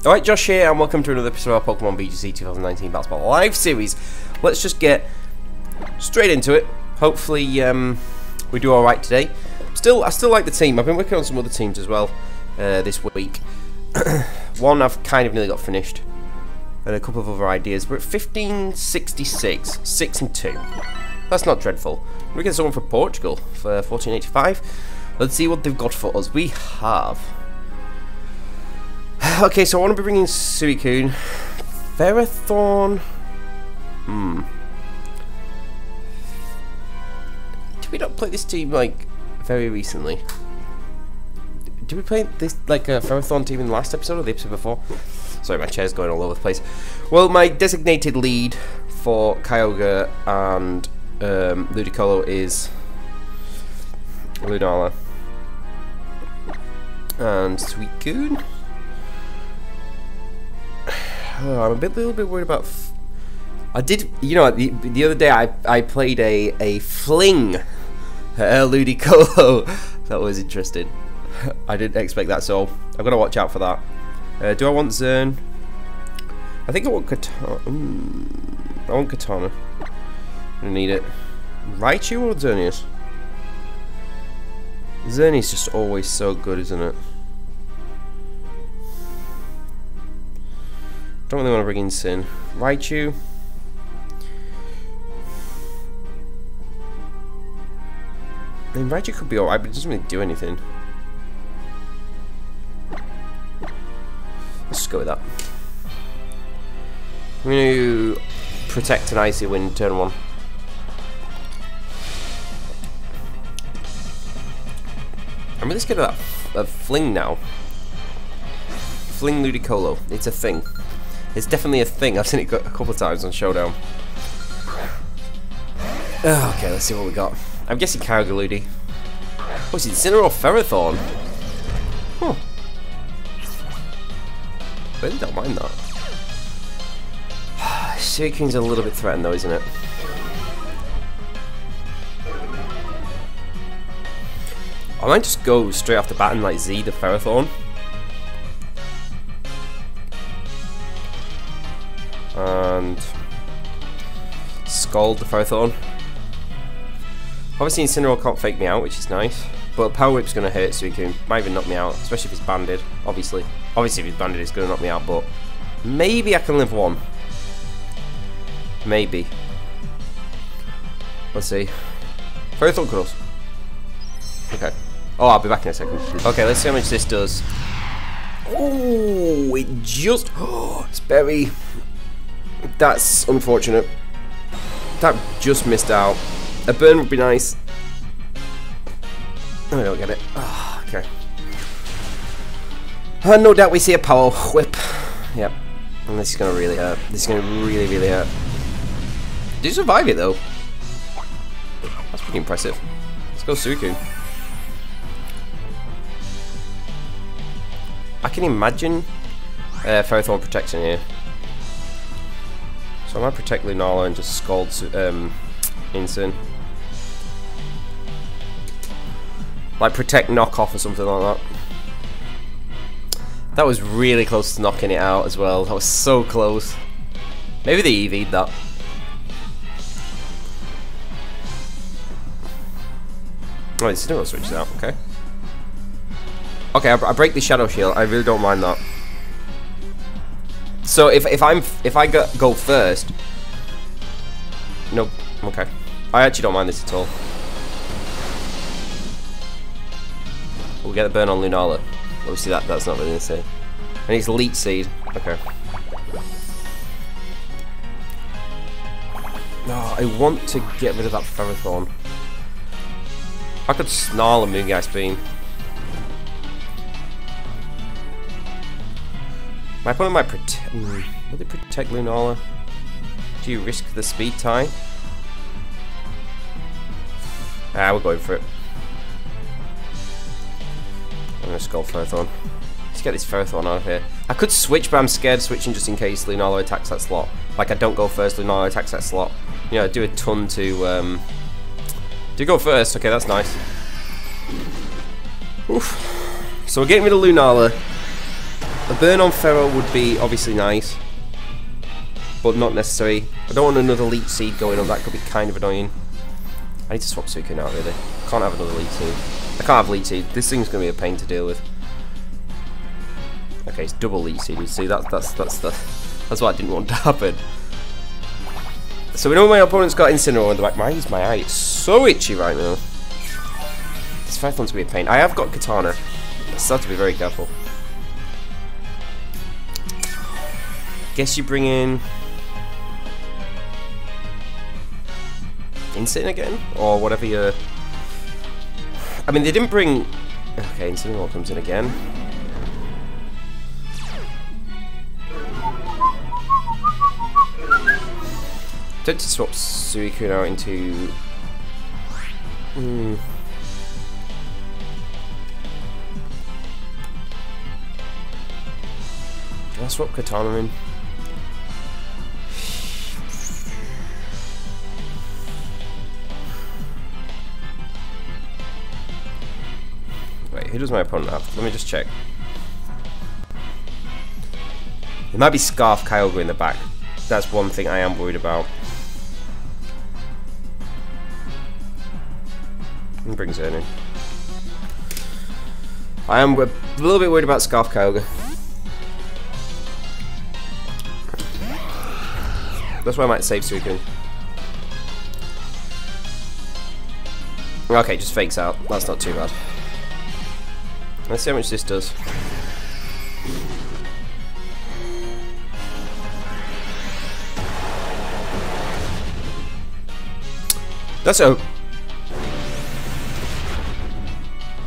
Alright, Josh here, and welcome to another episode of our Pokemon VGC 2019 Battle Ball Live series. Let's just get straight into it. Hopefully, we do alright today. I still like the team. I've been working on some other teams as well this week. One I've kind of nearly got finished, and a couple of other ideas. We're at 1566, 6 and 2. That's not dreadful. We get someone from Portugal for 1485. Let's see what they've got for us. We have. Okay, so I want to be bringing Suicune, Ferrothorn. Did we not play this team like very recently? Did we play this like a Ferrothorn team in the last episode or the episode before? Sorry, my chair's going all over the place. Well, my designated lead for Kyogre and Ludicolo is Lunala and Suicune. Oh, I'm a little bit worried about. I did, you know, the other day I played a fling Ludicolo. That was interesting. I didn't expect that, so I've got to watch out for that. Do I want Zern? I think I want Katana. I want Katana. I don't need it. Raichu or Xerneas? Xerneas just always so good, isn't it? Don't really want to bring in Sin. Raichu. I mean, Raichu could be alright, but it doesn't really do anything. Let's just go with that. I'm going to protect an Icy Wind turn 1. I'm really scared of that Fling now. Fling Ludicolo. It's a thing. It's definitely a thing. I've seen it a couple of times on Showdown. Okay, let's see what we got. I'm guessing Kyogre Ludi. Oh, is it Incineroar or Ferrothorn? Huh. Really don't mind that. Suicune's a little bit threatened though, isn't it? I might just go straight off the bat and like Z the Ferrothorn. And Scald the Ferrothorn. Obviously Incineroar can't fake me out, which is nice. But Power Whip's going to hurt Suicune. Might even knock me out, especially if it's banded. Obviously if it's banded it's going to knock me out, but maybe I can live one. Maybe. Let's see. Ferrothorn cross. Okay. Oh, I'll be back in a second. Okay, let's see how much this does. Oh, it just... Oh, it's very... That's unfortunate. That just missed out. A burn would be nice. I don't get it. Oh, okay. No doubt we see a Power Whip. Yep. And this is going to really hurt. This is going to really, really hurt. Did you survive it, though? That's pretty impressive. Let's go Suicune. I can imagine Ferrothorn protection here. So I might protect Lunala and just Scald Incin. Like protect knockoff or something like that. That was really close to knocking it out as well. That was so close. Maybe they EV'd that. Oh, it's still switches out, okay. Okay, I break the Shadow Shield. I really don't mind that. So if I go first, nope. Okay, I actually don't mind this at all. We'll get the burn on Lunala. Obviously that's not really insane. And he's Leech Seed. Okay. No, I want to get rid of that Ferrothorn. I could snarl a Moongeist Beam. My opponent might protect. Will they protect Lunala? Do you risk the speed tie? Ah, we're going for it. I'm gonna Skull Ferrothorn. Let's get this Ferrothorn out of here. I could switch, but I'm scared of switching just in case Lunala attacks that slot. Like I don't go first, Lunala attacks that slot. You know, I do a ton to. Do go first. Okay, that's nice. Oof. So we're getting rid of Lunala. A burn on Ferro would be obviously nice, but not necessary. I don't want another Leech Seed going on, that could be kind of annoying. I need to swap Suicune out really. Can't have another Leech Seed. I can't have Leech Seed, this thing's going to be a pain to deal with. Okay, it's double Leech Seed, you see, that's what I didn't want to happen. So we know my opponent's got Incineroar in the back. My eye is so itchy right now. This Ferrothorn's going to be a pain. I have got Katana, I still have to be very careful. Guess you bring in Incin again, or whatever you. I mean, they didn't bring. Okay, Incineroar comes in again. Tempted to swap Suicune out into. Can I swap Katana in? Who does my opponent have? Let me just check. It might be Scarf Kyogre in the back. That's one thing I am worried about. And brings it in. I am a little bit worried about Scarf Kyogre. That's why I might save Suicune. Okay, just fakes out. That's not too bad. Let's see how much this does. That's a...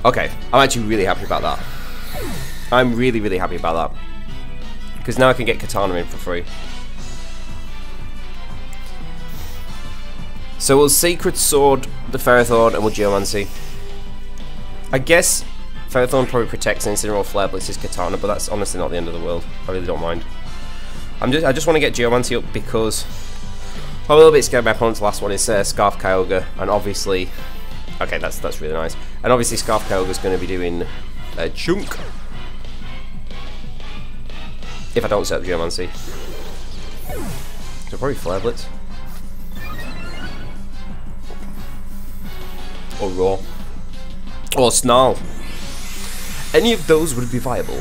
Okay, I'm actually really happy about that. I'm really, really happy about that. Because now I can get Katana in for free. So we'll Sacred Sword the Ferrothorn and we'll Geomancy. I guess Ferrothorn probably protects Incineroar, Flare Blitz's Katana, but that's honestly not the end of the world. I really don't mind. I just want to get Geomancy up because I'm a little bit scared my opponent's last one is Scarf Kyogre, and obviously, okay, that's really nice. And obviously Scarf Kyogre is going to be doing a chunk if I don't set up Geomancy. So probably Flare Blitz or Roar or Snarl. Any of those would be viable.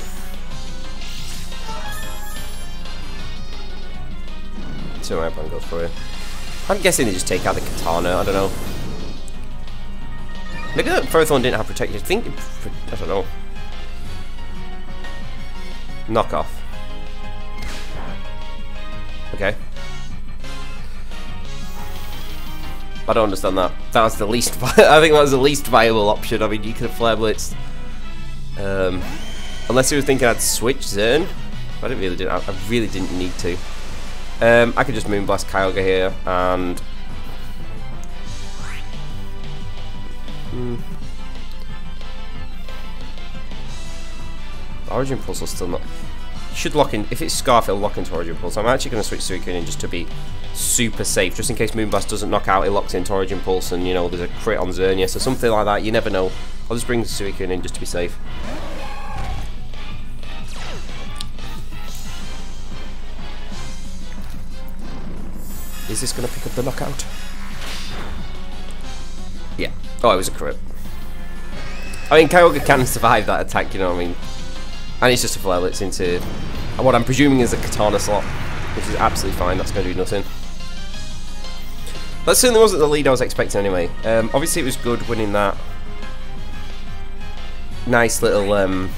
So my opponent goes for it. I'm guessing they just take out the Katana, I don't know. Maybe that Ferrothorn didn't have protection. I don't know. Knock off. Okay. I don't understand that. That was the least. I think that was the least viable option. I mean, you could have Flare Blitzed. Unless he was thinking I'd switch Zern. I really didn't need to. I could just Moonblast Kyogre here and Origin Pulse will still not. Should lock in. If it's Scarf, it'll lock into Origin Pulse. I'm actually going to switch Suicune in just to be super safe, just in case Moonblast doesn't knock out. It locks into Origin Pulse, and you know there's a crit on Zernia, so something like that. You never know. I'll just bring Suicune in just to be safe. Is this going to pick up the knockout? Yeah. Oh, it was a crit. I mean, Kyogre can survive that attack, you know what I mean? And it's just a Flare Blitz into what I'm presuming is a Katana slot, which is absolutely fine. That's going to do nothing. That certainly wasn't the lead I was expecting anyway. Obviously, it was good winning that nice little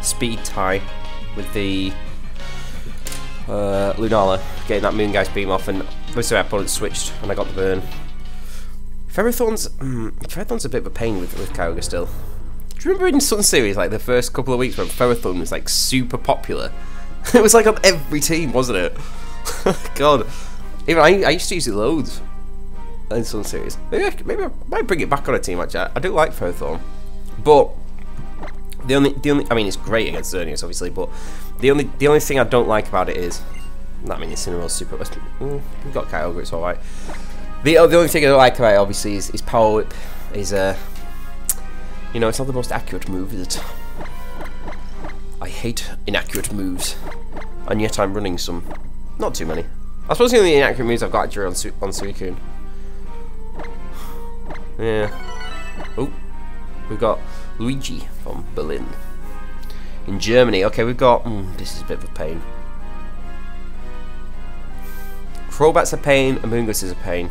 speed tie with the Lunala, getting that Moongeist beam off, and obviously my opponent switched and I got the burn. Ferrothorn's a bit of a pain with Kyogre still. Do you remember in Sun Series, like the first couple of weeks when Ferrothorn was like super popular? It was like on every team, wasn't it? God, even I used to use it loads in Sun Series. Maybe I might bring it back on a team actually. I do like Ferrothorn, but the only I mean it's great against Xerneas obviously, but the only thing I don't like about it is, I mean Incineroar's super. We've got Kyogre, it's alright. The only thing I don't like about it obviously is Power Whip. Is you know, it's not the most accurate move, is it? I hate inaccurate moves. And yet I'm running some. Not too many. I suppose the only inaccurate moves I've got actually on Suicune. Yeah. Oh. We've got Luigi from Berlin. In Germany. Okay, we've got... this is a bit of a pain. Crobat's a pain. Amoonguss is a pain.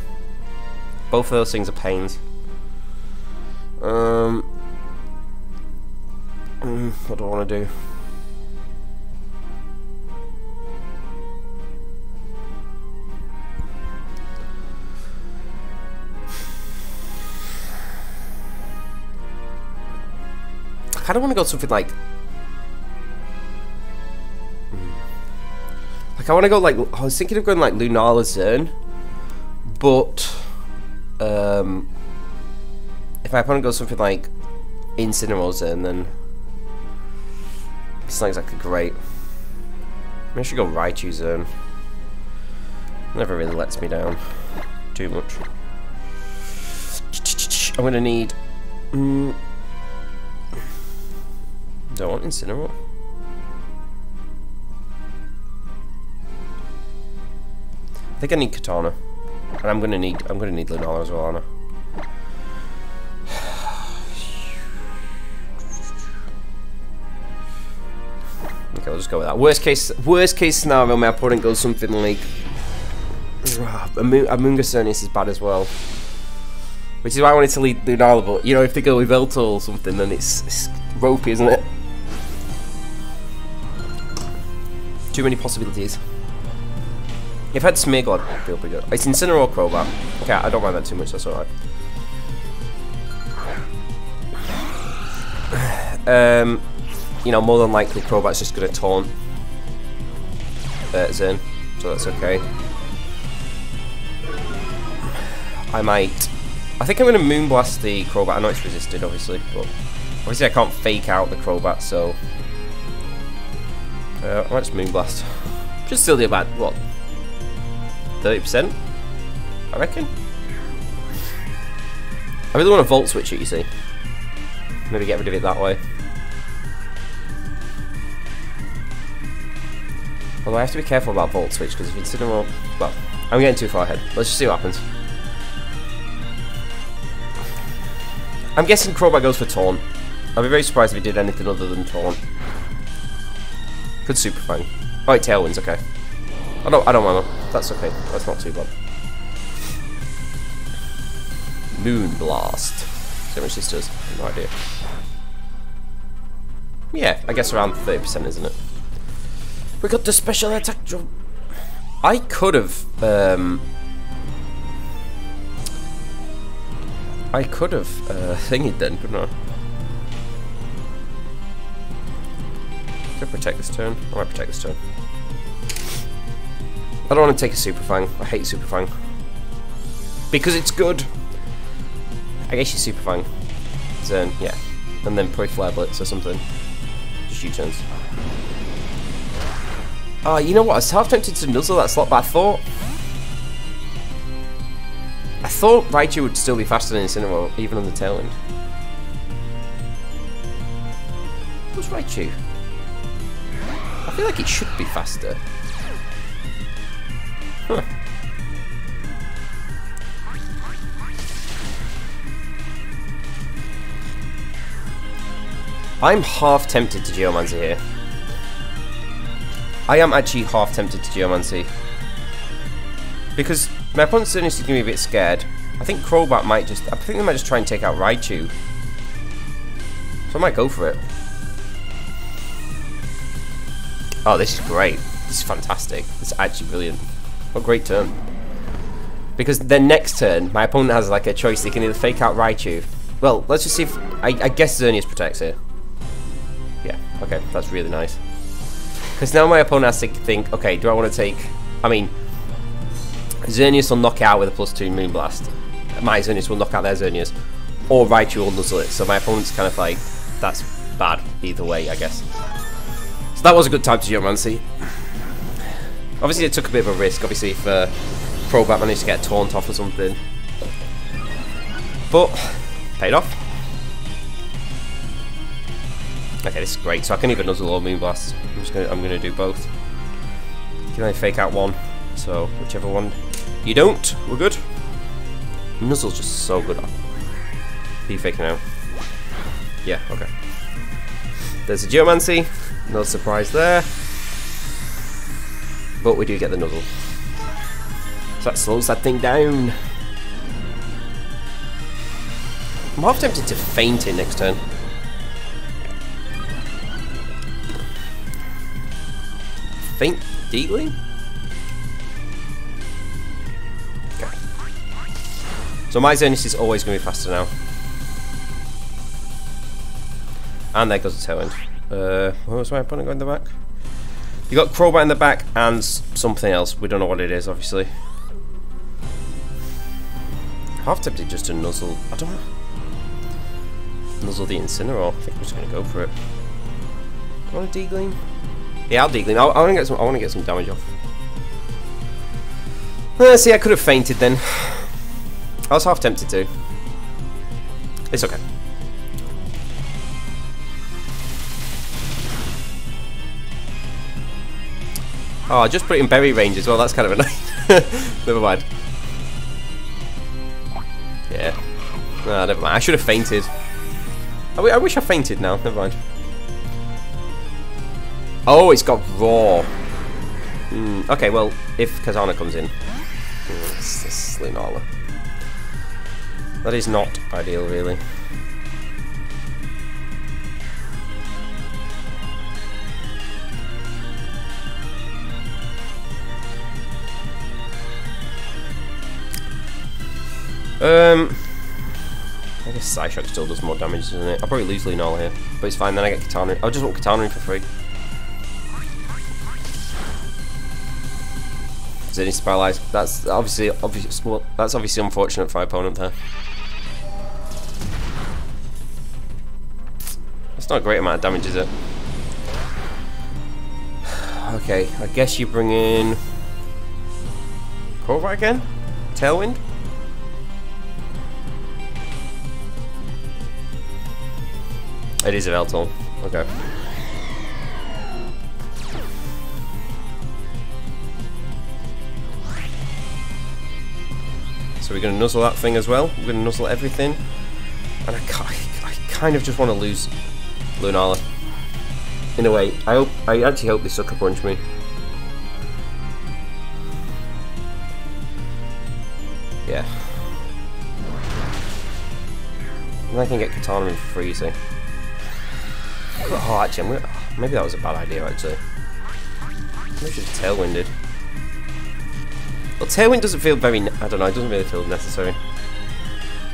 Both of those things are pains. What do I want to do? I kind of want to go something like... I want to go like... I was thinking of going like Lunala Zern. But... if my opponent goes something like Incineroar Zern, then... it's not exactly great. Maybe I should go Raichu Zern. Never really lets me down too much. I'm going to need... do I want Incineroar? I think I need Katana, and I'm gonna need Lunala as well, Anna. Okay, we'll just go with that. Worst case scenario, my opponent goes something like Amoonguss Xerneas is bad as well, which is why I wanted to lead Lunala. But you know, if they go with Veltal or something, then it's ropey, isn't it? Too many possibilities. If I had Smeargle, I'd feel pretty good. It's Incineroar or Crobat. Okay, I don't mind that too much, that's alright. You know, more than likely Crobat's just going to taunt Zern, so that's okay. I think I'm going to Moonblast the Crobat. I know it's resisted, obviously, but obviously I can't fake out the Crobat, so I might just Moonblast. Should still do about, what, 30%? I reckon. I really want to Volt Switch it, you see. Maybe get rid of it that way. Although I have to be careful about Volt Switch, because if it's Incineroar... well, I'm getting too far ahead. Let's just see what happens. I'm guessing Crobat goes for Taunt. I'd be very surprised if he did anything other than Taunt. Could Super Fang. Oh, it Tailwinds, okay. I don't mind that. That's okay. That's not too bad. Moonblast. See how much this does? No idea. Yeah, I guess around 30%, isn't it? We got the special attack jump. I could have thingied then, couldn't I? Could I protect this turn? I might protect this turn. I don't want to take a Super Fang. I hate Super Fang. Because it's good. I guess you Super Fang. Zern, yeah. And then probably Flare Blitz or something. Just U-turns. Oh, you know what? I was half tempted to nuzzle that slot, but I thought Raichu would still be faster than Incineroar, even on the tail end. What's Raichu? I feel like it should be faster. Huh. I'm half tempted to Geomancy here. I am actually half tempted to Geomancy. Because my opponent's certainly going to be a bit scared. I think Crobat might just... I think they might just try and take out Raichu. So I might go for it. Oh, this is great. This is fantastic. This is actually brilliant. What a great turn. Because then next turn, my opponent has like a choice. They can either fake out Raichu. Well, let's just see if... I guess Xerneas protects here. Yeah, okay. That's really nice. Because now my opponent has to think, okay, do I want to take... I mean, Xerneas will knock out with a +2 Moonblast. My Xerneas will knock out their Xerneas. Or Raichu will nuzzle it. So my opponent's kind of like, that's bad either way, I guess. So that was a good time to Geomancy. Obviously, it took a bit of a risk. Obviously, if Crobat managed to get a taunt off or something. But, paid off. Okay, this is great. So I can either Nuzzle or Moonblast. I'm gonna do both. Can I fake out one? So whichever one. You don't. We're good. Nuzzle's just so good. Are you faking out? Yeah. Okay. There's a Geomancy. No surprise there. But we do get the Nuzzle. So that slows that thing down. I'm half tempted to feint it next turn. Feint Deagling? Okay. So my Xerneas is always going to be faster now. And there goes the Tailwind. What was my opponent going in the back? You got Crowbar in the back and something else. We don't know what it is, obviously. Half tempted just to Nuzzle. I don't know. Nuzzle the Incineroar. I think we're just going to go for it. Do I want a Deagling? Yeah, I'll Deagling. I want to get some damage off. See, I could have fainted then. I was half tempted to. It's okay. Oh, I just put it in berry range as well. That's kind of annoying. Never mind. Yeah. No, never mind. I should have fainted. I wish I fainted now. Never mind. Oh, it's got raw. Okay, well, if Kazana comes in. This is Lunala. That is not ideal, really. I guess Psyshock still does more damage, doesn't it? I'll probably lose Lunala here, but it's fine, then I get Katana. I just want Katana for free. Xerneas paralyzed. That's obviously unfortunate for my opponent there. That's not a great amount of damage, is it? Okay, I guess you bring in Crowbar again? Tailwind? It is a Veltal. Okay. So we're going to Nuzzle that thing as well. We're going to Nuzzle everything. And I kind of just want to lose Lunala. In a way. I actually hope they Sucker Punch me. Yeah. And I can get Katana in for free, see. Oh, actually, maybe that was a bad idea, actually. Maybe I should have Tailwinded. Well, Tailwind doesn't feel very... I don't know, it doesn't really feel necessary.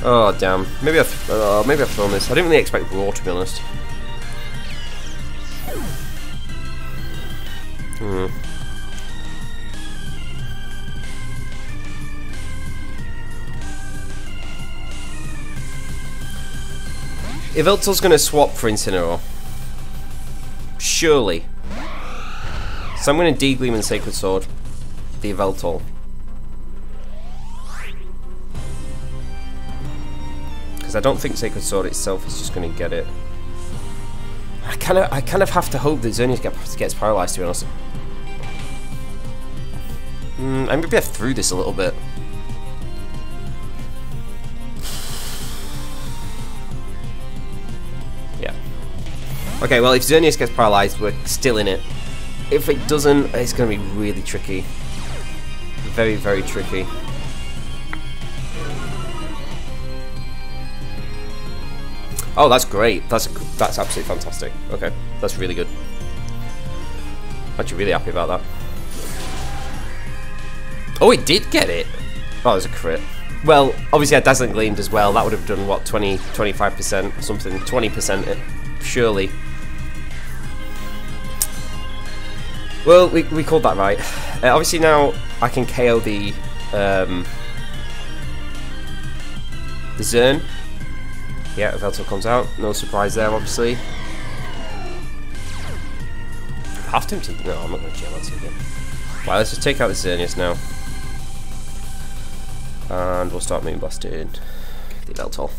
Oh, damn. Maybe I've thrown this. I didn't really expect Raw, to be honest. If Yveltal's going to swap for Incineroar. Surely. So I'm going to Degleam and Sacred Sword the Yveltal. Because I don't think Sacred Sword itself is just going to get it. I kind of have to hope that Xerneas gets paralyzed, to be honest. Maybe I threw this a little bit. Yeah. Okay, well, if Xerneas gets paralyzed, we're still in it. If it doesn't, it's going to be really tricky. Very, very tricky. Oh, that's great. That's absolutely fantastic. Okay, that's really good. Actually, really happy about that. Oh, it did get it. Oh, it was a crit. Well, obviously I had Dazzling Gleamed as well. That would have done, what, 25% or something? 20% it, surely. Well, we called that right. Obviously now I can KO the Zern. Yeah, Yveltal comes out. No surprise there, obviously. Half tempted. No, I'm not going to Geomancy again. Right, let's just take out the Xerneas now. And we'll start Moonblasting the Yveltal.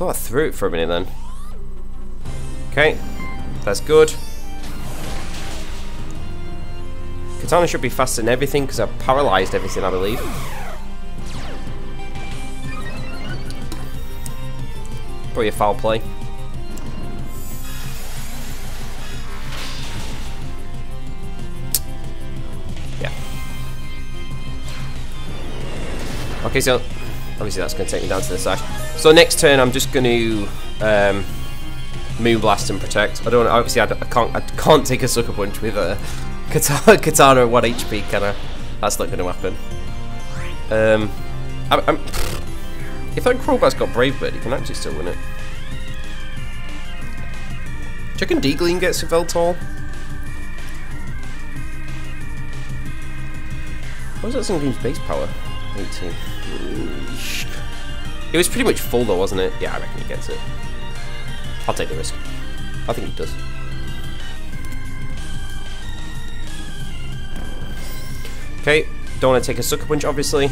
thought I threw it for a minute then. Okay, that's good. Katana should be faster than everything because I've paralysed everything, I believe. Probably a foul play. Yeah. Okay, so obviously that's going to take me down to the side. So next turn I'm just going to Moonblast and Protect. I don't. Obviously I can't take a Sucker Punch with a Katana at 1 HP, can I? That's not going to happen. If that Crobat's got Brave Bird, he can actually still win it. Do you reckon Deagling gets a Veltor? What was that Sunbeam's base power? 18. It was pretty much full though, wasn't it? Yeah, I reckon he gets it. I'll take the risk. I think he does. Okay, don't want to take a Sucker Punch, obviously.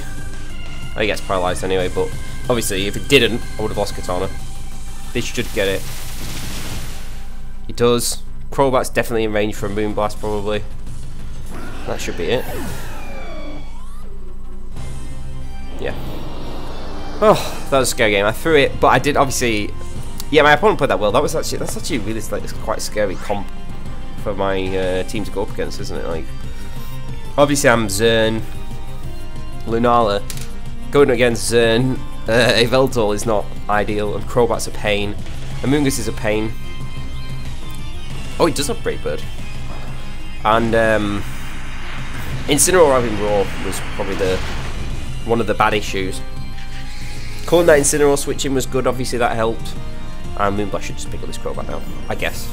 He gets paralysed anyway, but obviously if it didn't, I would have lost Katana. This should get it. It does. Crobat's definitely in range for a Moonblast, probably. That should be it. Yeah. Oh, that was a scary game. I threw it, but I did obviously. Yeah, my opponent played that well. That's actually really like it's quite a scary comp for my team to go up against, isn't it? Like, obviously I'm Zern, Lunala. Going against Zern, a Veltor is not ideal, and Crobat's a pain. Amoonguss is a pain. Oh, he does have Brave Bird. And Incineroar having Raw was probably one of the bad issues. Calling that Incineroar switching was good, obviously that helped. And Moonblast should just pick up this Crobat now, I guess.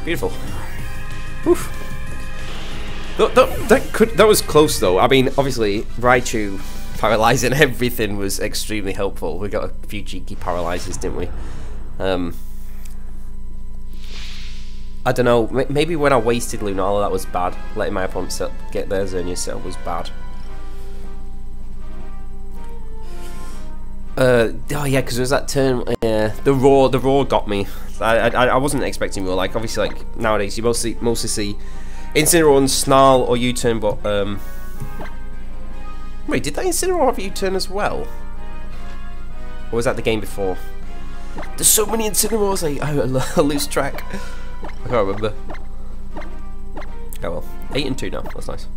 Beautiful. Oof. That was close though. I mean, obviously Raichu paralysing everything was extremely helpful. We got a few cheeky paralyzes, didn't we? I don't know. Maybe when I wasted Lunala, that was bad. Letting my opponent get their Xerneas set was bad. Oh yeah, because it was that turn. The roar got me. I wasn't expecting roar. Like obviously, like nowadays you mostly see Incineroar and Snarl or U-turn, but wait, did that Incineroar have U-turn as well? Or was that the game before? There's so many Incineroars, I lose track. I can't remember. Oh well, 8-2 now. That's nice.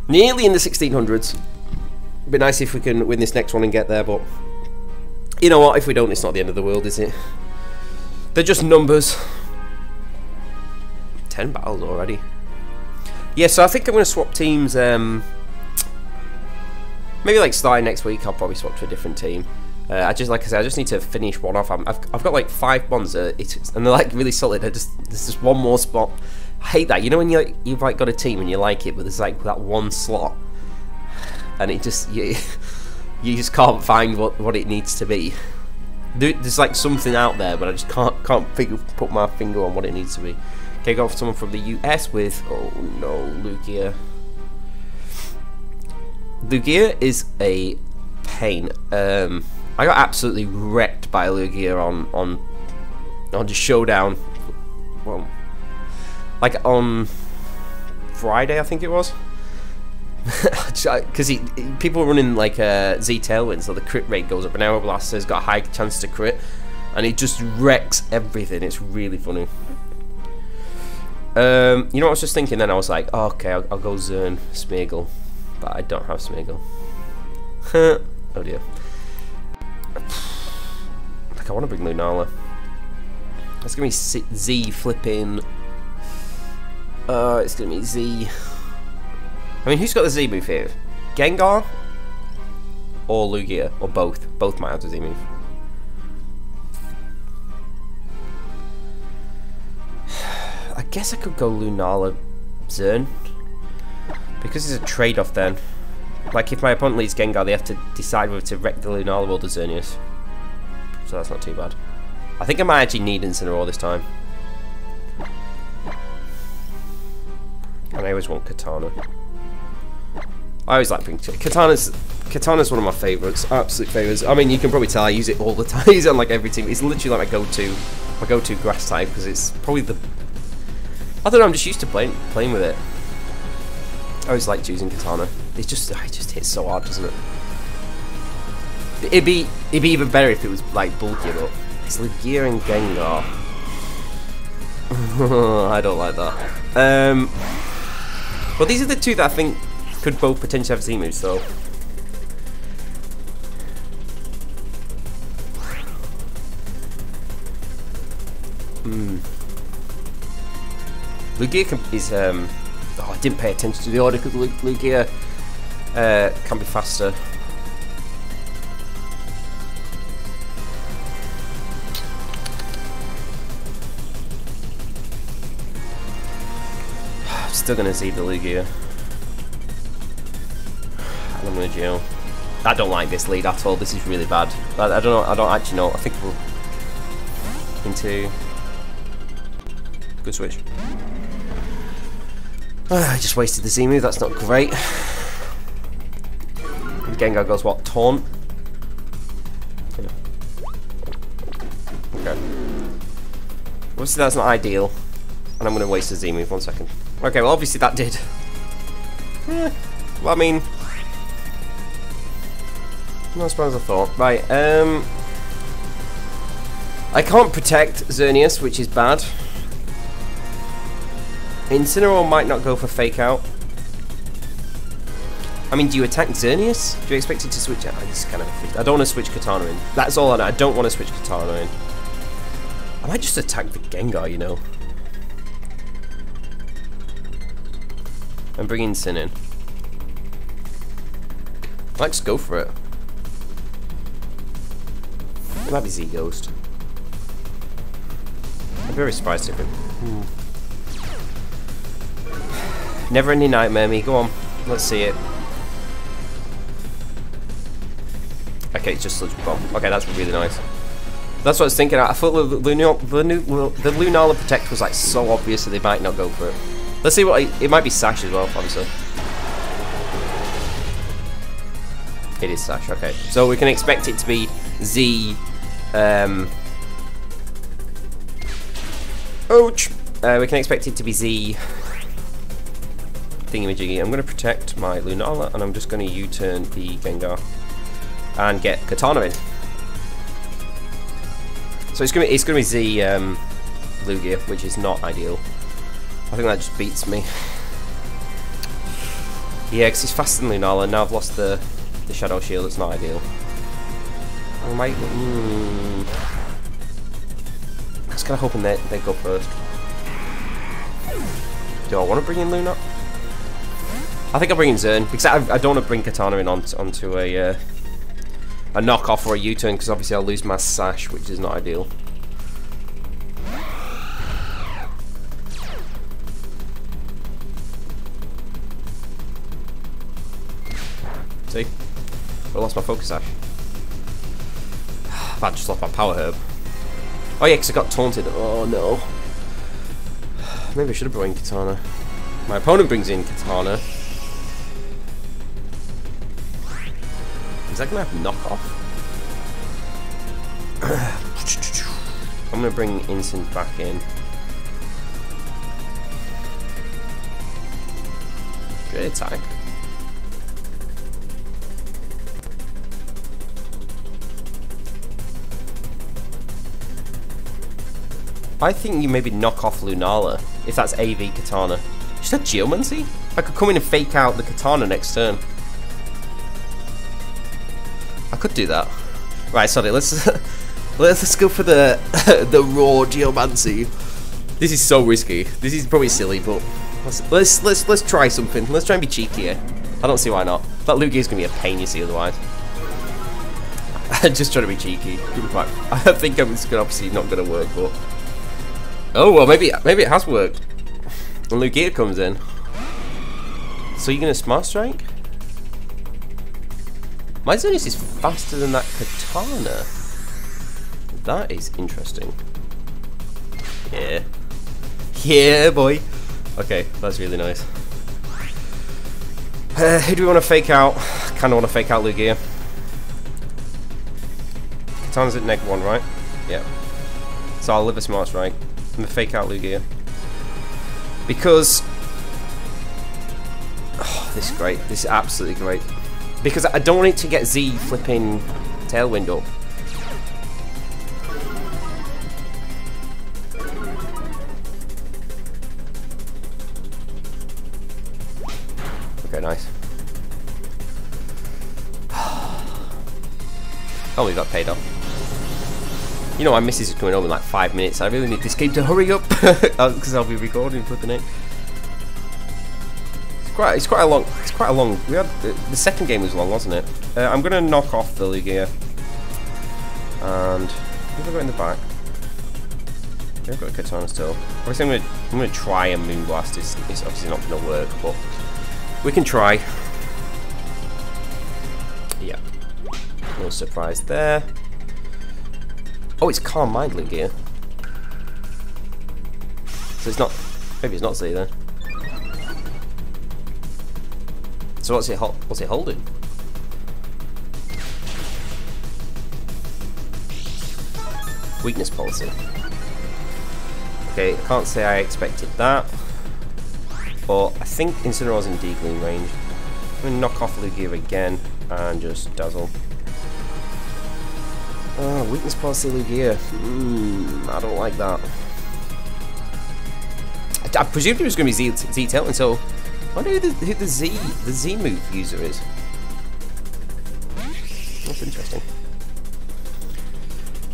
Nearly in the 1600s. It'd be nice if we can win this next one and get there, but you know what? If we don't, it's not the end of the world, is it? They're just numbers. 10 battles already. Yeah, so I think I'm going to swap teams. Maybe like starting next week, I'll probably swap to a different team. Like I said, I just need to finish one off. I've got like 5 bonds, and they're like really solid. There's just one more spot. I hate that. You know when you've like got a team and you like it, but there's like that one slot, and it just you just can't find what it needs to be. There's like something out there, but I just can't put my finger on what it needs to be. Okay, go for someone from the US with oh no, Lugia. Lugia is a pain. I got absolutely wrecked by Lugia on the showdown. Well, like on Friday, I think it was. Because people were running like Z Tailwind, so the crit rate goes up. An Aeroblast has got a high chance to crit, and it just wrecks everything. It's really funny. You know what I was just thinking then? I was like, oh, okay, I'll go Zern, Smeargle, but I don't have Smeargle. Oh dear. Like I want to bring Lunala. It's gonna be Z flipping. It's gonna be Z. I mean, who's got the Z move here? Gengar or Lugia or both? Both might have the Z move. I guess I could go Lunala Zern because it's a trade-off then. Like if my opponent leads Gengar, they have to decide whether to wreck the Lunala or the Xerneas. So that's not too bad. I think I might actually need Incineroar this time. And I always want Katana. I always like bringing Katana's Katana's one of my favourites, absolute favourites. I mean, you can probably tell I use it all the time. I use it on like every team. It's literally like my go-to grass type because it's probably the. I don't know. I'm just used to playing with it. I always like choosing Katana. It just hits so hard, doesn't it? It'd be even better if it was like bulkier, but it's Lugia and Gengar. I don't like that. Well, these are the two that I think could both potentially have Z moves, so. Lugia is oh, I didn't pay attention to the order because Lugia can be faster. I'm still gonna see the Lugia. And I'm gonna jail. I don't like this lead at all. This is really bad. I don't know. I don't actually know. I think we'll into good switch. I just wasted the Z move. That's not great. And Gengar goes what? Taunt. Yeah. Okay. Obviously that's not ideal, and I'm going to waste a Z move. 1 second. Okay. Well, obviously that did. Well, I mean, not as bad as I thought. Right. I can't protect Xerneas, which is bad. Incineroar might not go for Fake Out. I mean, do you attack Xerneas? Do you expect it to switch out? This is kind of a I don't want to switch Katana in. That's all I know. I don't want to switch Katana in. I might just attack the Gengar, you know. And bring in Sin in. I might just go for it. It might be Z-Ghost. I'm very surprised if it. Never Ending Nightmare me, go on. Let's see it. Okay, it's just Sludge Bomb. Okay, that's really nice. That's what I was thinking. I thought the Lunala Protect was like so obvious that they might not go for it. Let's see what it might be Sash as well, obviously. It is Sash, okay. So we can expect it to be Z. Ouch! We can expect it to be Z. Thingamajiggy. I'm going to protect my Lunala, and I'm just going to U-turn the Gengar and get Katana in. So it's going to be Z Lugia, which is not ideal. I think that just beats me. Yeah, because he's faster than Lunala. Now I've lost the Shadow Shield. It's not ideal. I might. I was kind of hoping they go first. Do I want to bring in Luna? I think I'll bring in Zern, because I don't want to bring Katana in onto a knockoff or a U-turn, because obviously I'll lose my Sash, which is not ideal. See? I lost my Focus Sash. I just lost my Power Herb. Oh yeah, because I got taunted. Oh no. Maybe I should have brought in Katana. My opponent brings in Katana. Is that going to have knockoff? I'm going to bring Instant back in. Good attack. I think you maybe knock off Lunala, if that's AV Katana. Is that Geomancy? I could come in and fake out the Katana next turn. I could do that. Right, sorry, let's go for the the raw Geomancy. This is so risky. This is probably silly, but let's try something. Let's try and be cheeky here. I don't see why not. That Lugia is gonna be a pain, you see, otherwise. I'm just trying to be cheeky. I think it's obviously not gonna work, but oh well, maybe it has worked. And Lugia comes in. So you're gonna Smart Strike? My Xerneas is faster than that Katana. That is interesting. Yeah. Yeah, boy. Okay, that's really nice. Who do we want to fake out? kind of want to fake out Lugia. Katana's at -1, right? Yeah. So I'll live a smart strike. I'm going to fake out Lugia. Because... oh, this is great. This is absolutely great. Because I don't want it to get Z flipping Tailwind up. Okay, nice. Oh, we got paid off. You know, my missus is coming home in like 5 minutes. I really need this game to hurry up because I'll be recording, flipping it. It's quite a long. We had the second game was long, wasn't it? I'm gonna knock off the Lugia, and if I go in the back, I've got a Katana still. Obviously, I'm gonna try and Moonblast. It's obviously not gonna work, but we can try. Yeah, no surprise there. Oh, it's Calm Mind Lugia. So it's not. Maybe it's not Z then. So what's it holding? Weakness policy. Okay, I can't say I expected that, but I think Incineroar's in D-Gleam range. I'm gonna knock off Lugia again and just dazzle. Oh, weakness policy Lugia. I don't like that. I presumed it was gonna be Z Tailwind, so. I wonder who the Z move user is. That's interesting.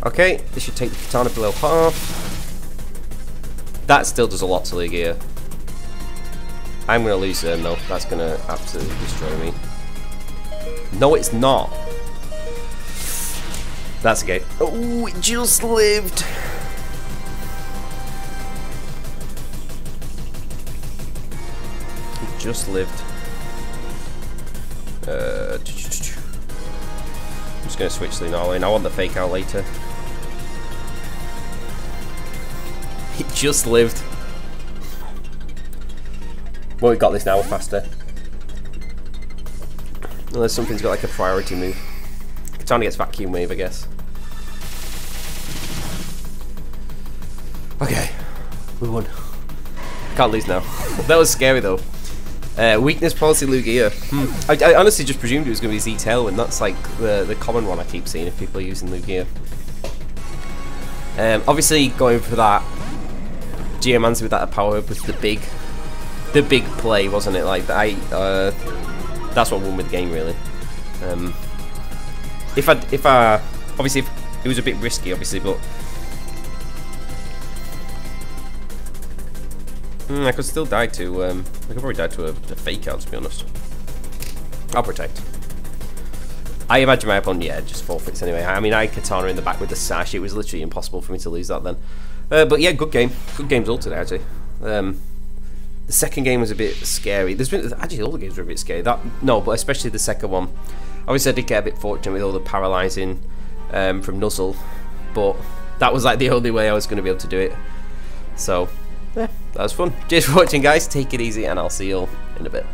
Okay, this should take the Katana below half. That still does a lot to Lugia. I'm going to lose them though. That's going to absolutely destroy me. No, it's not. That's okay. Oh, it just lived. Just lived. I'm just going to switch the all in. I want the fake out later. It just lived. Well, we got this now faster. Unless something's got like a priority move. Katana gets vacuum wave, I guess. Okay, we won. Can't lose now. That was scary though. Weakness policy Lugia. I honestly just presumed it was going to be Z Tailwind. That's like the common one I keep seeing if people are using Lugia. Obviously going for that Geomancer with that power up was the big play, wasn't it? Like that's what won with the game really. If I obviously it was a bit risky, obviously, but I could still die to, I could probably die to a fake out, to be honest. I'll protect. I imagine my opponent, yeah, just forfeits anyway. I mean, I had Katana in the back with the sash. It was literally impossible for me to lose that then. But yeah, good game. Good games all today, actually. The second game was a bit scary. There's been, actually, all the games were a bit scary. No, but especially the second one. Obviously, I did get a bit fortunate with all the paralysing from Nuzzle. But that was like the only way I was going to be able to do it. So... yeah, that was fun. Cheers for watching, guys. Take it easy, and I'll see you all in a bit.